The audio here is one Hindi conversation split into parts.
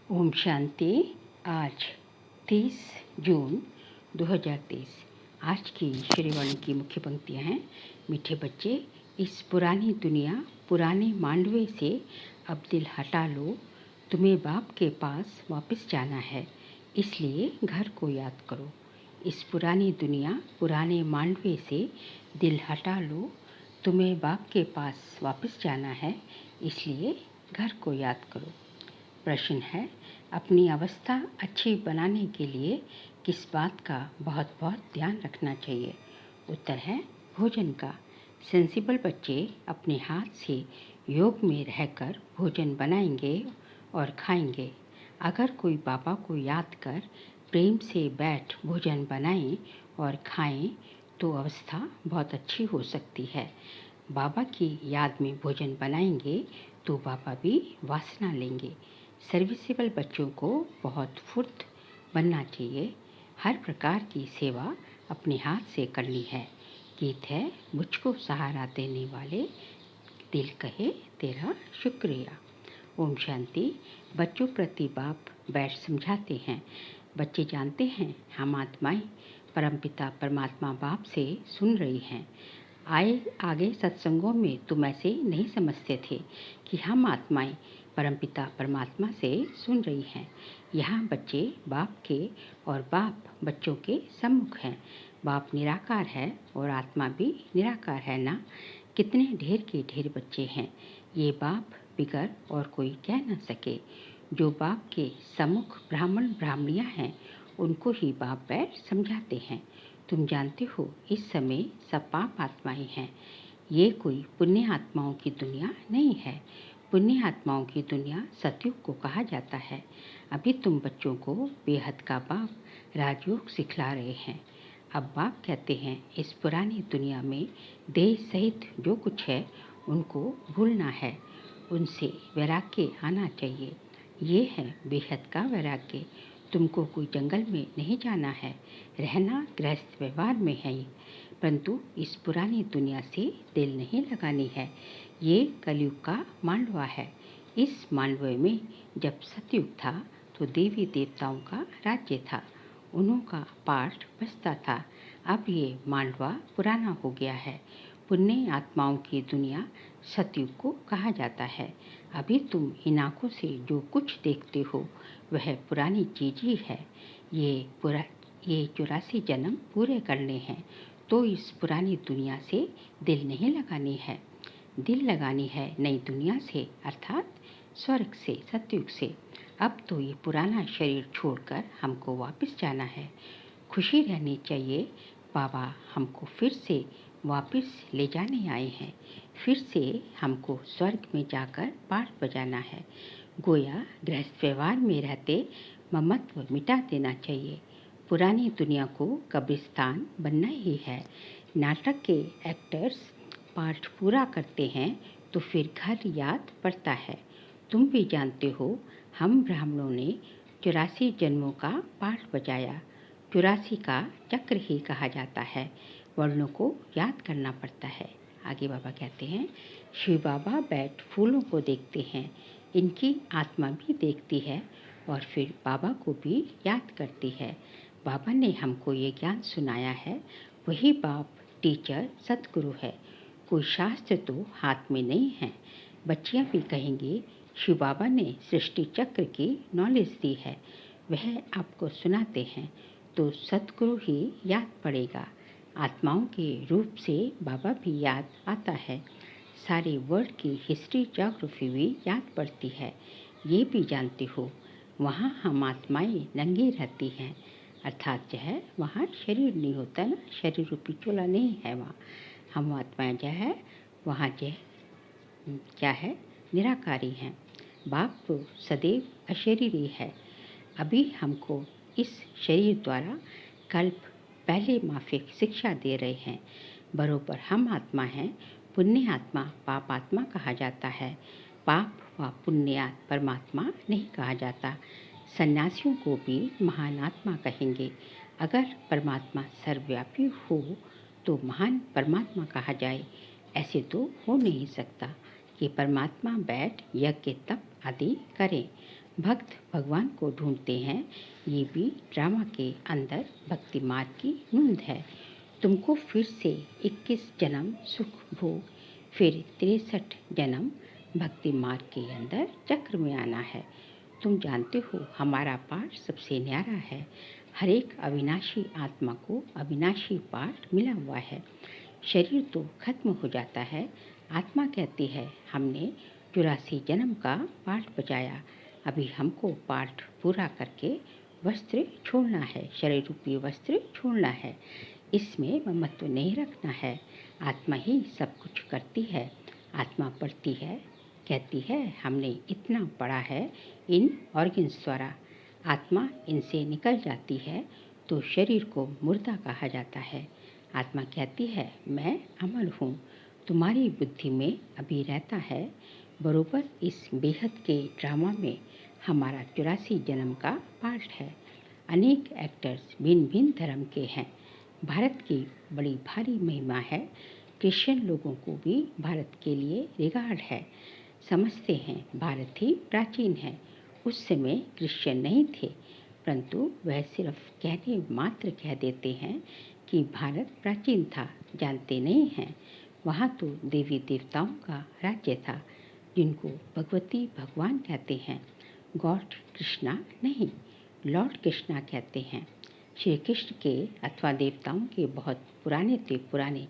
ओम शांति। आज 30 जून 2023। आज की श्रीवाणी की मुख्य पंक्तियाँ हैं। मीठे बच्चे, इस पुरानी दुनिया पुराने मांडवे से अब दिल हटा लो। तुम्हें बाप के पास वापस जाना है, इसलिए घर को याद करो। इस पुरानी दुनिया पुराने मांडवे से दिल हटा लो। तुम्हें बाप के पास वापस जाना है, इसलिए घर को याद करो। प्रश्न है, अपनी अवस्था अच्छी बनाने के लिए किस बात का बहुत बहुत ध्यान रखना चाहिए? उत्तर है भोजन का। सेंसिबल बच्चे अपने हाथ से योग में रहकर भोजन बनाएंगे और खाएंगे। अगर कोई बाबा को याद कर प्रेम से बैठ भोजन बनाएं और खाएं तो अवस्था बहुत अच्छी हो सकती है। बाबा की याद में भोजन बनाएंगे तो बाबा भी वासना लेंगे। सर्विसेबल बच्चों को बहुत फुर्त बनना चाहिए। हर प्रकार की सेवा अपने हाथ से करनी है। गीत है, मुझको सहारा देने वाले दिल कहे तेरा शुक्रिया। ओम शांति। बच्चों प्रति बाप बैठ समझाते हैं। बच्चे जानते हैं हम आत्माएं परमपिता परमात्मा बाप से सुन रही हैं। आगे सत्संगों में तुम ऐसे नहीं समझते थे कि हम आत्माएं परमपिता परमात्मा से सुन रही हैं। यहाँ बच्चे बाप के और बाप बच्चों के सम्मुख हैं। बाप निराकार है और आत्मा भी निराकार है ना। कितने ढेर के ढेर बच्चे हैं, ये बाप बिगर और कोई कह न सके। जो बाप के सम्मुख ब्राह्मण ब्राह्मणियाँ हैं, उनको ही बाप बैठ समझाते हैं। तुम जानते हो इस समय सब पाप आत्माएं हैं। ये कोई पुण्य आत्माओं की दुनिया नहीं है। पुण्य आत्माओं की दुनिया सतयुग को कहा जाता है। अभी तुम बच्चों को बेहद का बाप राजयोग सिखला रहे हैं। अब बाप कहते हैं इस पुरानी दुनिया में देह सहित जो कुछ है उनको भूलना है, उनसे वैराग्य आना चाहिए। ये है बेहद का वैराग्य। तुमको कोई जंगल में नहीं जाना है, रहना गृहस्थ व्यवहार में है, परंतु इस पुरानी दुनिया से दिल नहीं लगानी है। ये कलयुग का मांडवा है। इस मांडवे में जब सतयुग था तो देवी देवताओं का राज्य था, उन्हों का पाठ बचता था। अब ये मांडवा पुराना हो गया है। पुण्य आत्माओं की दुनिया सतयुग को कहा जाता है। अभी तुम इन आँखों से जो कुछ देखते हो वह पुरानी चीज ही है। ये 84 जन्म पूरे करने हैं, तो इस पुरानी दुनिया से दिल नहीं लगानी है। दिल लगानी है नई दुनिया से, अर्थात स्वर्ग से, सतयुग से। अब तो ये पुराना शरीर छोड़कर हमको वापस जाना है। खुशी रहनी चाहिए। बाबा हमको फिर से वापस ले जाने आए हैं। फिर से हमको स्वर्ग में जाकर पाठ बजाना है। गोया गृहस्थ व्यवहार में रहते ममत्व मिटा देना चाहिए। पुरानी दुनिया को कब्रिस्तान बनना ही है। नाटक के एक्टर्स पाठ पूरा करते हैं तो फिर घर याद पड़ता है। तुम भी जानते हो हम ब्राह्मणों ने 84 जन्मों का पाठ बजाया। 84 का चक्र ही कहा जाता है। वर्णों को याद करना पड़ता है। आगे बाबा कहते हैं, शिव बाबा बैठ फूलों को देखते हैं, इनकी आत्मा भी देखती है और फिर बाबा को भी याद करती है। बाबा ने हमको ये ज्ञान सुनाया है, वही बाप टीचर सतगुरु है। कोई शास्त्र तो हाथ में नहीं है। बच्चियाँ भी कहेंगी शिव बाबा ने सृष्टि चक्र की नॉलेज दी है, वह आपको सुनाते हैं तो सतगुरु ही याद पड़ेगा। आत्माओं के रूप से बाबा भी याद आता है। सारे वर्ल्ड की हिस्ट्री ज्योग्राफी भी याद पड़ती है। ये भी जानते हो वहाँ हम आत्माएं नंगी रहती हैं, अर्थात जो है वहाँ शरीर नहीं होता ना, शरीर रूपी चोला नहीं है वहाँ। हम आत्माएं जो है वहाँ जो क्या है, निराकारी हैं। बाप तो सदैव अशरीरी है। अभी हमको इस शरीर द्वारा कल्प पहले माफिक शिक्षा दे रहे हैं। बरोबर हम आत्मा हैं। पुण्य आत्मा पाप आत्मा कहा जाता है। पाप व पुण्य परमात्मा नहीं कहा जाता। सन्यासियों को भी महान आत्मा कहेंगे। अगर परमात्मा सर्वव्यापी हो तो महान परमात्मा कहा जाए, ऐसे तो हो नहीं सकता कि परमात्मा बैठ यज्ञ तप आदि करें। भक्त भगवान को ढूंढते हैं, ये भी ड्रामा के अंदर भक्ति मार्ग की नींद है। तुमको फिर से 21 जन्म सुख भोग, फिर 63 जन्म भक्ति मार्ग के अंदर चक्र में आना है। तुम जानते हो हमारा पाठ सबसे न्यारा है। हर एक अविनाशी आत्मा को अविनाशी पाठ मिला हुआ है। शरीर तो खत्म हो जाता है, आत्मा कहती है हमने 84 जन्म का पाठ बचाया, अभी हमको पाठ पूरा करके वस्त्र छोड़ना है, शरीर रूपी वस्त्र छोड़ना है। इसमें ममत्व नहीं रखना है। आत्मा ही सब कुछ करती है। आत्मा पढ़ती है, कहती है हमने इतना पढ़ा है इन ऑर्गन्स द्वारा। आत्मा इनसे निकल जाती है तो शरीर को मुर्दा कहा जाता है। आत्मा कहती है मैं अमर हूँ, तुम्हारी बुद्धि में अभी रहता है। बरोबर इस बेहद के ड्रामा में हमारा 84 जन्म का पाठ है। अनेक एक्टर्स भिन्न भिन्न धर्म के हैं। भारत की बड़ी भारी महिमा है। क्रिश्चियन लोगों को भी भारत के लिए रिगार्ड है। समझते हैं भारत ही प्राचीन है। उस समय क्रिश्चियन नहीं थे, परंतु वह सिर्फ कहने मात्र कह देते हैं कि भारत प्राचीन था, जानते नहीं हैं वहाँ तो देवी देवताओं का राज्य था, जिनको भगवती भगवान कहते हैं। गॉड कृष्णा नहीं, लॉर्ड कृष्णा कहते हैं। श्री कृष्ण के अथवा देवताओं के बहुत पुराने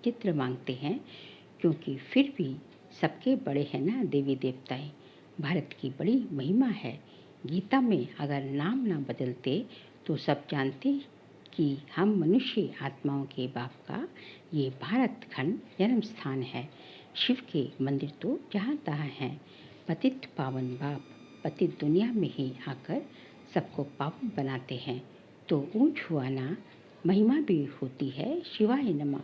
चित्र मांगते हैं, क्योंकि फिर भी सबके बड़े हैं ना देवी देवताएं। भारत की बड़ी महिमा है। गीता में अगर नाम ना बदलते तो सब जानते कि हम मनुष्य आत्माओं के बाप का ये भारत खंड जन्म स्थान है। शिव के मंदिर तो जहाँ तहाँ हैं। पतित पावन बाप पतित दुनिया में ही आकर सबको पावन बनाते हैं, तो ऊंच हुआ ना, महिमा भी होती है। शिवाय नमः।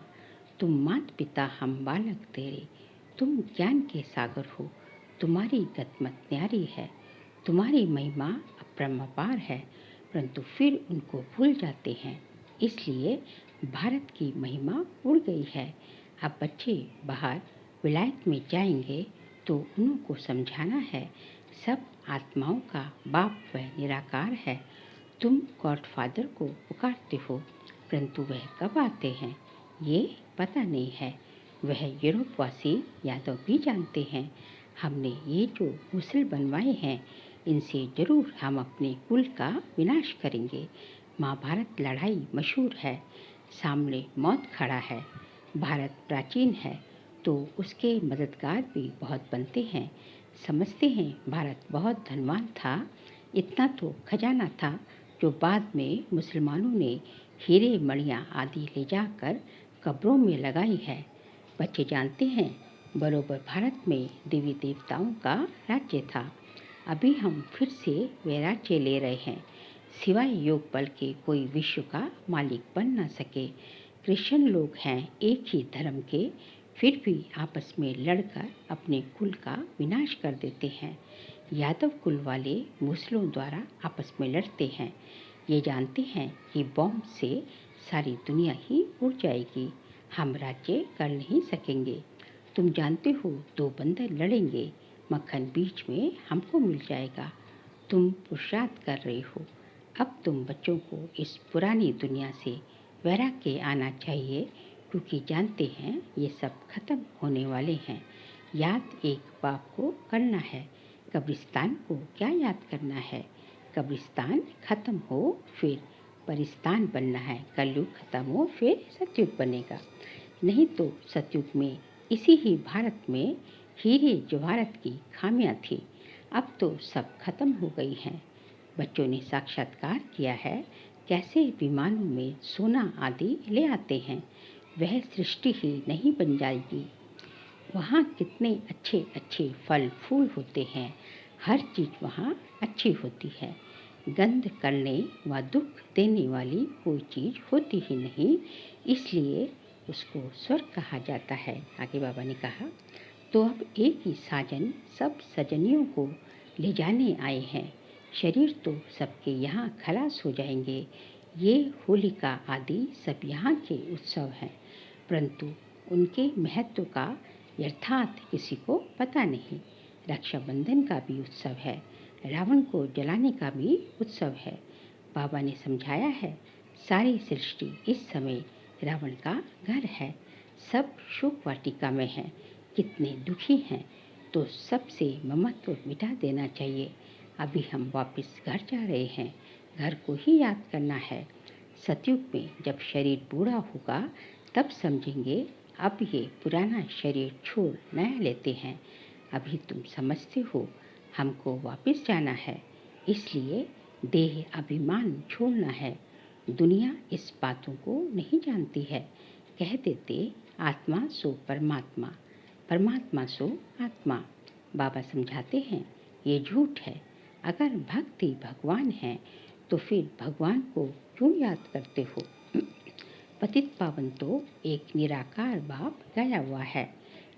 तुम मात पिता हम बालक तेरे, तुम ज्ञान के सागर हो, तुम्हारी गतमत न्यारी है, तुम्हारी महिमा अपरंपार है, परंतु फिर उनको भूल जाते हैं। इसलिए भारत की महिमा उड़ गई है। अब बच्चे बाहर विलायत में जाएंगे तो उनको समझाना है सब आत्माओं का बाप वह निराकार है। तुम गॉडफादर को पुकारते हो, परंतु वह कब आते हैं ये पता नहीं है। वह यूरोपवासी यादव भी जानते हैं। हमने ये जो मुसल बनवाए हैं, इनसे जरूर हम अपने कुल का विनाश करेंगे। महाभारत लड़ाई मशहूर है, सामने मौत खड़ा है। भारत प्राचीन है तो उसके मददगार भी बहुत बनते हैं। समझते हैं भारत बहुत धनवान था, इतना तो खजाना था जो बाद में मुसलमानों ने हीरे मणियाँ आदि ले जाकर कब्रों में लगाई है। बच्चे जानते हैं बरोबर भारत में देवी देवताओं का राज्य था। अभी हम फिर से वे राज्य ले रहे हैं। सिवाय योग बल के कोई विश्व का मालिक बन न सके। क्रिश्चियन लोग हैं एक ही धर्म के, फिर भी आपस में लड़कर अपने कुल का विनाश कर देते हैं। यादव कुल वाले मुस्लिमों द्वारा आपस में लड़ते हैं। ये जानते हैं कि बॉम्ब से सारी दुनिया ही उड़ जाएगी, हम राज्य कर नहीं सकेंगे। तुम जानते हो दो बंदर लड़ेंगे, मक्खन बीच में हमको मिल जाएगा। तुम पुरुषार्थ कर रहे हो। अब तुम बच्चों को इस पुरानी दुनिया से वैराग्य आना चाहिए, क्योंकि जानते हैं ये सब खत्म होने वाले हैं। याद एक बाप को करना है, कब्रिस्तान को क्या याद करना है। कब्रिस्तान खत्म हो फिर परिस्तान बनना है। कलयुग खत्म हो फिर सतयुग बनेगा। नहीं तो सतयुग में इसी ही भारत में हीरे जवाहरात की खामियां थी, अब तो सब खत्म हो गई हैं। बच्चों ने साक्षात्कार किया है कैसे विमानों में सोना आदि ले आते हैं। वह सृष्टि ही नहीं बन जाएगी। वहाँ कितने अच्छे अच्छे फल फूल होते हैं, हर चीज़ वहाँ अच्छी होती है। गंध करने व दुख देने वाली कोई चीज़ होती ही नहीं, इसलिए उसको स्वर्ग कहा जाता है। आगे बाबा ने कहा, तो अब एक ही साजन सब सजनियों को ले जाने आए हैं। शरीर तो सबके यहाँ खलास हो जाएंगे। ये होलिका आदि सब यहाँ के उत्सव हैं, परंतु उनके महत्व का यथार्थ किसी को पता नहीं। रक्षाबंधन का भी उत्सव है। रावण को जलाने का भी उत्सव है। बाबा ने समझाया है, सारी सृष्टि इस समय रावण का घर है। सब शोक वाटिका में हैं, कितने दुखी हैं, तो सबसे ममत्व मिटा देना चाहिए। अभी हम वापस घर जा रहे हैं, घर को ही याद करना है। सतयुग में जब शरीर बूढ़ा होगा तब समझेंगे, अब ये पुराना शरीर छोड़ नया लेते हैं। अभी तुम समझते हो हमको वापस जाना है, इसलिए देह अभिमान छोड़ना है। दुनिया इस बातों को नहीं जानती है। कह देते आत्मा सो परमात्मा, परमात्मा सो आत्मा। बाबा समझाते हैं ये झूठ है। अगर भक्ति भगवान है तो फिर भगवान को क्यों याद करते हो? पतित पावन तो एक निराकार बाप गया हुआ है।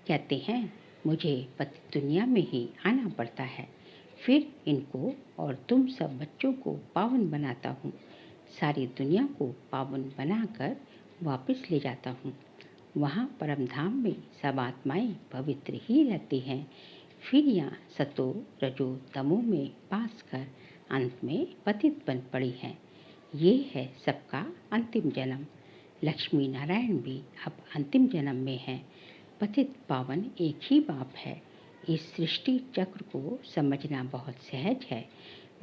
कहते हैं मुझे पतित दुनिया में ही आना पड़ता है, फिर इनको और तुम सब बच्चों को पावन बनाता हूँ। सारी दुनिया को पावन बनाकर वापस ले जाता हूँ। वहाँ परम धाम में सब आत्माएं पवित्र ही रहती हैं। फिर यहाँ सतो रजो तमो में पास कर अंत में पतित बन पड़ी हैं। ये है सबका अंतिम जन्म। लक्ष्मी नारायण भी अब अंतिम जन्म में हैं। पतित पावन एक ही बाप है। इस सृष्टि चक्र को समझना बहुत सहज है।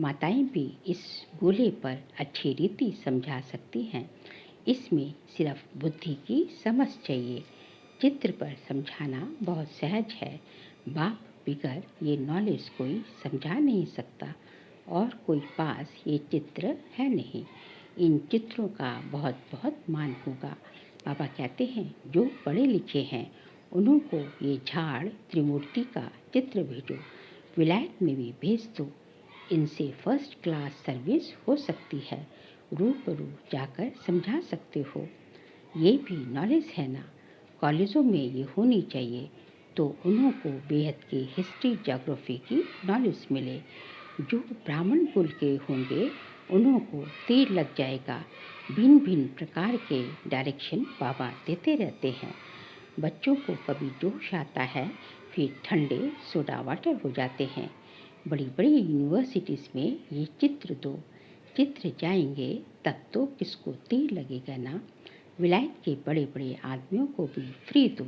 माताएं भी इस गोले पर अच्छी रीति समझा सकती हैं। इसमें सिर्फ बुद्धि की समझ चाहिए। चित्र पर समझाना बहुत सहज है। बाप बिगर ये नॉलेज कोई समझा नहीं सकता और कोई पास ये चित्र है नहीं। इन चित्रों का बहुत बहुत मान होगा। बाबा कहते हैं जो पढ़े लिखे हैं उन्हों को ये झाड़ त्रिमूर्ति का चित्र भेजो, विलायत में भी भेज दो। इनसे फर्स्ट क्लास सर्विस हो सकती है। रूबरू जाकर समझा सकते हो। ये भी नॉलेज है ना। कॉलेजों में ये होनी चाहिए तो उन्हों को बेहद की हिस्ट्री ज्योग्राफी की नॉलेज मिले। जो ब्राह्मण कुल के होंगे उन्हों को तीर लग जाएगा। भिन्न भिन्न प्रकार के डायरेक्शन बाबा देते रहते हैं। बच्चों को कभी जोश आता है, फिर ठंडे सोडा वाटर हो जाते हैं। बड़ी बड़ी यूनिवर्सिटीज़ में ये चित्र दो। चित्र जाएंगे तब तो किसको तीर लगेगा ना। विलायत के बड़े बड़े आदमियों को भी फ्री दो।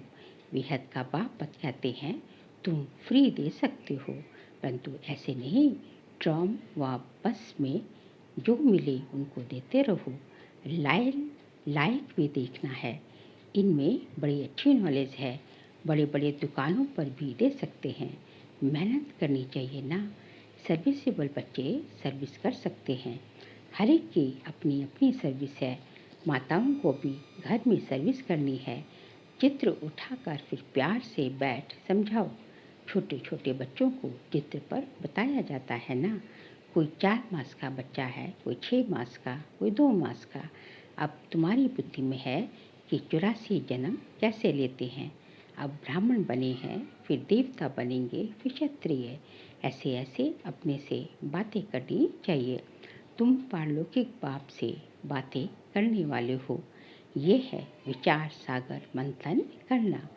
बेहद का बाप कहते हैं तुम फ्री दे सकते हो, परंतु ऐसे नहीं। ट्रॉम व बस में जो मिले उनको देते रहो। लायक भी देखना है। इनमें बड़ी अच्छी नॉलेज है। बड़े बड़े दुकानों पर भी दे सकते हैं। मेहनत करनी चाहिए ना। सर्विसेबल बच्चे सर्विस कर सकते हैं। हर एक की अपनी अपनी सर्विस है। माताओं को भी घर में सर्विस करनी है। चित्र उठाकर फिर प्यार से बैठ समझाओ। छोटे छोटे बच्चों को चित्र पर बताया जाता है ना। कोई 4 मास का बच्चा है, कोई 6 मास का, कोई 2 मास का। अब तुम्हारी बुद्धि में है कि 84 जन्म कैसे लेते हैं। अब ब्राह्मण बने हैं, फिर देवता बनेंगे, फिर क्षत्रिय। ऐसे ऐसे अपने से बातें करनी चाहिए। तुम पारलौकिक बाप से बातें करने वाले हो। ये है विचार सागर मंथन करना।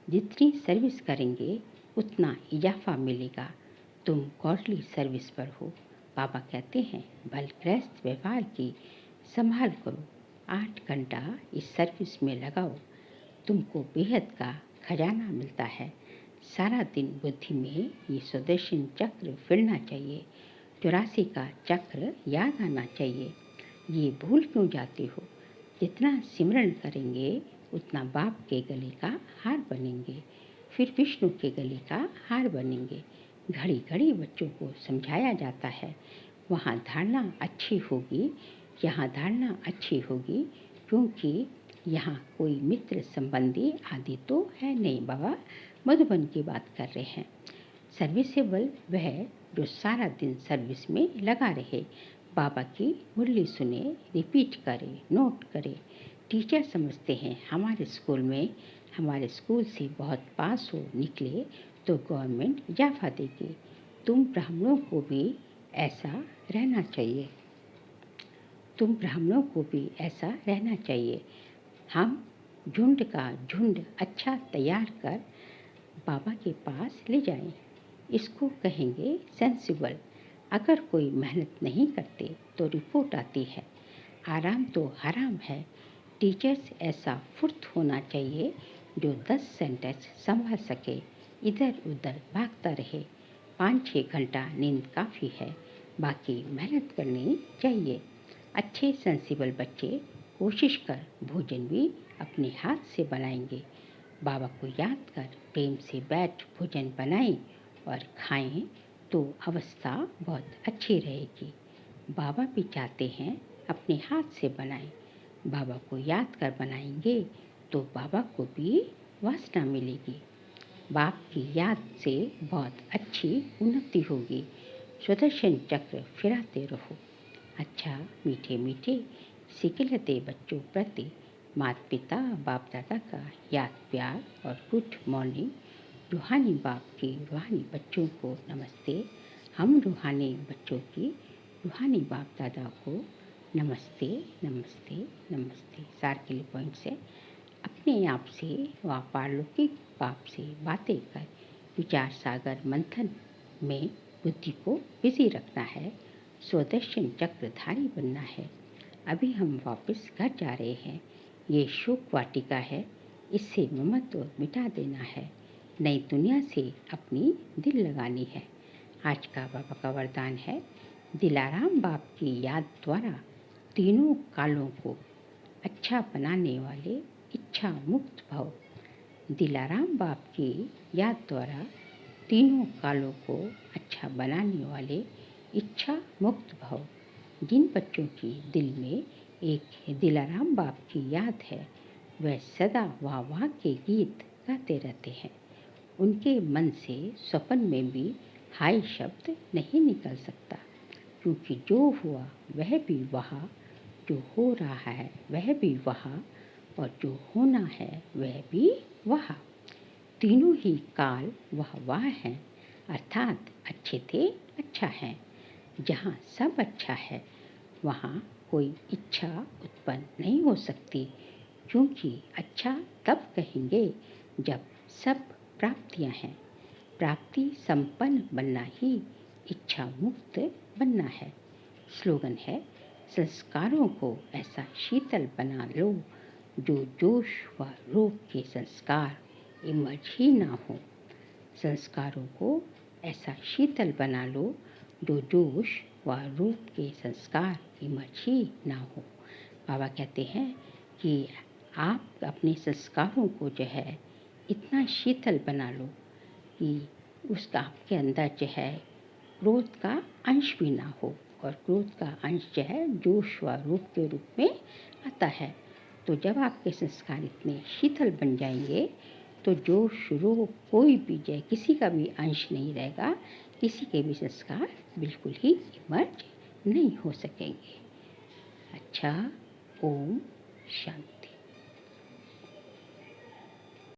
जितनी सर्विस करेंगे उतना इजाफा मिलेगा। तुम गॉडली सर्विस पर हो। बाबा कहते हैं भलग्रस्त व्यवहार की संभाल करो। 8 घंटा इस सर्विस में लगाओ। तुमको बेहद का खजाना मिलता है। सारा दिन बुद्धि में ये सुदर्शन चक्र फिरना चाहिए। 84 का चक्र याद आना चाहिए। ये भूल क्यों जाते हो? जितना सिमरन करेंगे उतना बाप के गले का हार बनेंगे, फिर विष्णु के गले का हार बनेंगे। घड़ी घड़ी बच्चों को समझाया जाता है। वहाँ धारणा अच्छी होगी, यहाँ धारणा अच्छी होगी, क्योंकि यहाँ कोई मित्र संबंधी आदि तो है नहीं। बाबा मधुबन की बात कर रहे हैं। सर्विसेबल वह जो सारा दिन सर्विस में लगा रहे। बाबा की मुरली सुने, रिपीट करे, नोट करे। टीचर समझते हैं हमारे स्कूल से बहुत पास हो निकले तो गवर्नमेंट इजाफा देगी। तुम ब्राह्मणों को भी ऐसा रहना चाहिए। हम झुंड का झुंड अच्छा तैयार कर बाबा के पास ले जाएं। इसको कहेंगे सेंसिबल। अगर कोई मेहनत नहीं करते तो रिपोर्ट आती है। आराम तो हराम है। टीचर्स ऐसा फुर्त होना चाहिए जो 10 सेंटेंस संभाल सके, इधर उधर भागता रहे। 5-6 घंटा नींद काफ़ी है, बाकी मेहनत करनी चाहिए। अच्छे सेंसिबल बच्चे कोशिश कर भोजन भी अपने हाथ से बनाएंगे। बाबा को याद कर प्रेम से बैठ भोजन बनाएं और खाएं तो अवस्था बहुत अच्छी रहेगी। बाबा भी चाहते हैं अपने हाथ से बनाएं। बाबा को याद कर बनाएंगे तो बाबा को भी वासना मिलेगी। बाप की याद से बहुत अच्छी उन्नति होगी। सुदर्शन चक्र फिराते रहो। अच्छा, मीठे मीठे सिखलते बच्चों प्रति माता पिता बाप दादा का याद प्यार और गुड मॉर्निंग। रूहानी बाप की रूहानी बच्चों को नमस्ते। हम रूहानी बच्चों की रूहानी बाप दादा को नमस्ते नमस्ते नमस्ते। सार के लिए पॉइंट से अपने आप से व पारलौकिक बाप से बातें कर विचार सागर मंथन में बुद्धि को बिजी रखना है। स्वदर्शन चक्रधारी बनना है। अभी हम वापस घर जा रहे हैं। ये शोक वाटिका है, इससे ममत्व मिटा देना है। नई दुनिया से अपनी दिल लगानी है। आज का बाबा का वरदान है, दिलाराम बाप की याद द्वारा तीनों कालों को अच्छा बनाने वाले इच्छा मुक्त भव। दिलाराम बाप की याद द्वारा तीनों कालों को अच्छा बनाने वाले इच्छा मुक्त भव। जिन बच्चों की दिल में एक दिलाराम बाप की याद है, वह सदा वाह वाह के गीत गाते रहते हैं। उनके मन से स्वप्न में भी हाय शब्द नहीं निकल सकता, क्योंकि जो हुआ वह भी वहाँ, जो हो रहा है वह भी वहाँ, और जो होना है वह भी वहाँ। तीनों ही काल वह हैं, अर्थात अच्छे थे अच्छा है। जहाँ सब अच्छा है वहाँ कोई इच्छा उत्पन्न नहीं हो सकती, क्योंकि अच्छा तब कहेंगे जब सब प्राप्तियाँ हैं। प्राप्ति संपन्न बनना ही इच्छा मुक्त बनना है। स्लोगन है, संस्कारों को ऐसा शीतल बना लो जो जोश व रोग के संस्कार इमर्ज ही ना हो। संस्कारों को ऐसा शीतल बना लो जो जोश व रूप के संस्कार इमर्ज ही ना हो। बाबा कहते हैं कि आप अपने संस्कारों को जो है इतना शीतल बना लो कि उसका आपके अंदर जो है क्रोध का अंश भी ना हो, और क्रोध का अंश जो है जोश व रूप के रूप में आता है। तो जब आपके संस्कार इतने शीतल बन जाएंगे तो जोश रोग कोई भी जाए किसी का भी अंश नहीं रहेगा, किसी के भी संस्कार बिल्कुल ही इमर्ज नहीं हो सकेंगे। अच्छा, ओम शांति।